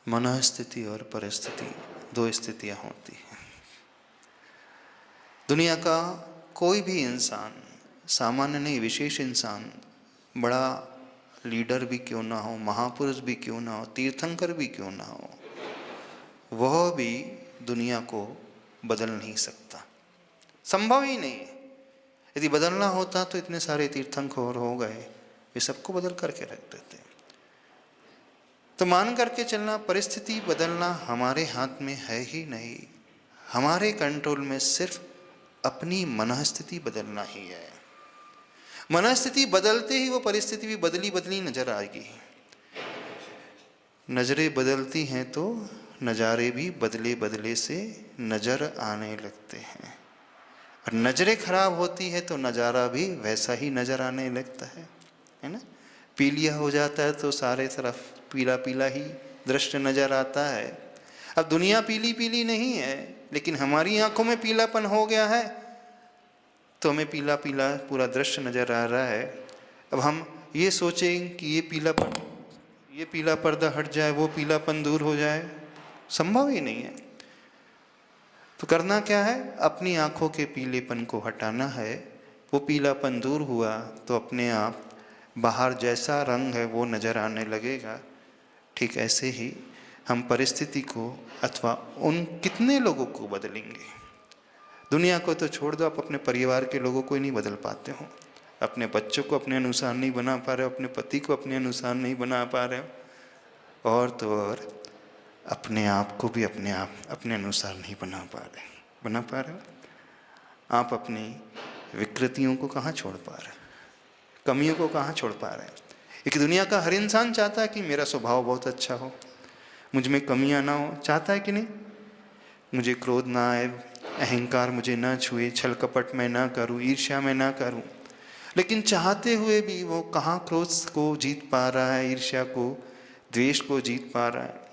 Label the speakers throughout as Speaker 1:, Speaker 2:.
Speaker 1: मन स्थिति और परिस्थिति दो स्थितियां होती हैं। दुनिया का कोई भी इंसान, सामान्य नहीं विशेष इंसान, बड़ा लीडर भी क्यों ना हो, महापुरुष भी क्यों ना हो, तीर्थंकर भी क्यों ना हो, वह भी दुनिया को बदल नहीं सकता। संभव ही नहीं है। यदि बदलना होता तो इतने सारे तीर्थंकर हो गए, वे सबको बदल करके रख देते। तो मान करके चलना, परिस्थिति बदलना हमारे हाथ में है ही नहीं। हमारे कंट्रोल में सिर्फ अपनी मनःस्थिति बदलना ही है। मनःस्थिति बदलते ही वो परिस्थिति भी बदली बदली नजर आएगी। नजरें बदलती हैं तो नज़ारे भी बदले बदले से नजर आने लगते हैं, और नजरें खराब होती है तो नज़ारा भी वैसा ही नजर आने लगता है ना। पीलिया हो जाता है तो सारे तरफ पीला पीला ही दृश्य नजर आता है। अब दुनिया पीली पीली नहीं है, लेकिन हमारी आंखों में पीलापन हो गया है तो हमें पीला पीला पूरा दृश्य नजर आ रहा है। अब हम ये सोचें कि ये पीला पर्दा हट जाए, वो पीलापन दूर हो जाए, संभव ही नहीं है। तो करना क्या है, अपनी आंखों के पीलेपन को हटाना है। वो पीलापन दूर हुआ तो अपने आप बाहर जैसा रंग है वो नज़र आने लगेगा। ठीक ऐसे ही हम परिस्थिति को अथवा उन कितने लोगों को बदलेंगे। दुनिया को तो छोड़ दो, आप अपने परिवार के लोगों को ही नहीं बदल पाते हो। अपने बच्चों को अपने अनुसार नहीं बना पा रहे हो, अपने पति को अपने अनुसार नहीं बना पा रहे हो, और तो और अपने आप को भी अपने अनुसार नहीं बना पा रहे हो। आप अपनी विकृतियों को कहाँ छोड़ पा रहे हैं, कमियों को कहाँ छोड़ पा रहे हैं। एक दुनिया का हर इंसान चाहता है कि मेरा स्वभाव बहुत अच्छा हो, मुझ में कमियां ना हो, चाहता है कि नहीं। मुझे क्रोध ना आए, अहंकार मुझे ना छुए, छल कपट में ना करूं, ईर्ष्या में ना करूं। लेकिन चाहते हुए भी वो कहाँ क्रोध को जीत पा रहा है, ईर्ष्या को, द्वेष को जीत पा रहा है।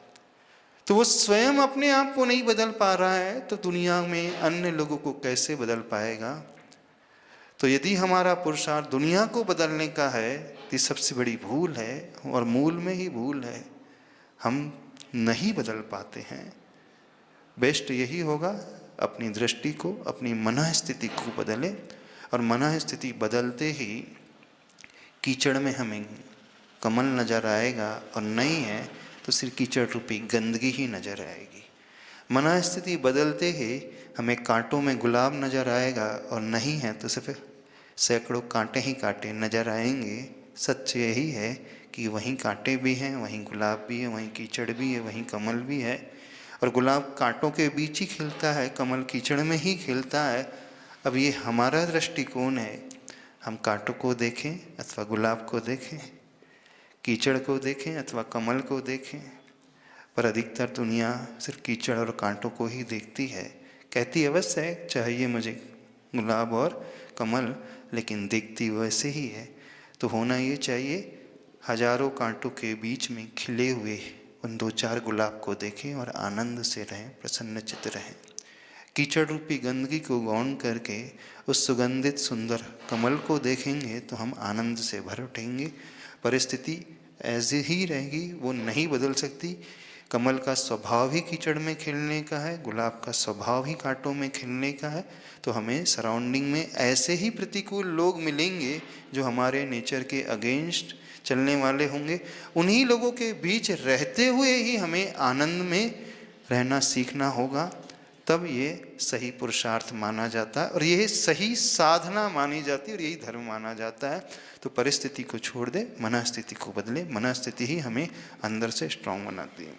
Speaker 1: तो वो स्वयं अपने आप को नहीं बदल पा रहा है, तो दुनिया में अन्य लोगों को कैसे बदल पाएगा। तो यदि हमारा पुरुषार्थ दुनिया को बदलने का है तो सबसे बड़ी भूल है, और मूल में ही भूल है। हम नहीं बदल पाते हैं। बेस्ट यही होगा अपनी दृष्टि को, अपनी मनःस्थिति को बदले, और मनःस्थिति बदलते ही कीचड़ में हमें कमल नजर आएगा, और नहीं है तो सिर्फ कीचड़ रूपी गंदगी ही नजर आएगी। मनःस्थिति बदलते ही हमें कांटों में गुलाब नजर आएगा, और नहीं है तो सिर्फ सैकड़ों कांटे ही कांटे नजर आएंगे। सच यही है कि वहीं कांटे भी हैं, वहीं गुलाब भी है, वहीं कीचड़ भी है, वहीं कमल भी है। और गुलाब कांटों के बीच ही खिलता है, कमल कीचड़ में ही खिलता है। अब ये हमारा दृष्टिकोण है, हम कांटों को देखें अथवा गुलाब को देखें, कीचड़ को देखें अथवा कमल को देखें। पर अधिकतर दुनिया सिर्फ कीचड़ और कांटों को ही देखती है। कहती अवश्य है चाहिए मुझे गुलाब और कमल, लेकिन देखती वैसे ही है। तो होना ये चाहिए, हजारों कांटों के बीच में खिले हुए उन दो चार गुलाब को देखें और आनंद से रहें, प्रसन्नचित्त रहें। कीचड़ रूपी गंदगी को गौण करके उस सुगंधित सुंदर कमल को देखेंगे तो हम आनंद से भर उठेंगे। परिस्थिति ऐसी ही रहेगी, वो नहीं बदल सकती। कमल का स्वभाव ही कीचड़ में खिलने का है, गुलाब का स्वभाव ही कांटों में खिलने का है। तो हमें सराउंडिंग में ऐसे ही प्रतिकूल लोग मिलेंगे जो हमारे नेचर के अगेंस्ट चलने वाले होंगे। उन्हीं लोगों के बीच रहते हुए ही हमें आनंद में रहना सीखना होगा। तब ये सही पुरुषार्थ माना जाता है, और यही सही साधना मानी जाती है, और यही धर्म माना जाता है। तो परिस्थिति को छोड़ दे, मनःस्थिति को बदले। मनःस्थिति ही हमें अंदर से स्ट्रांग बनाती है।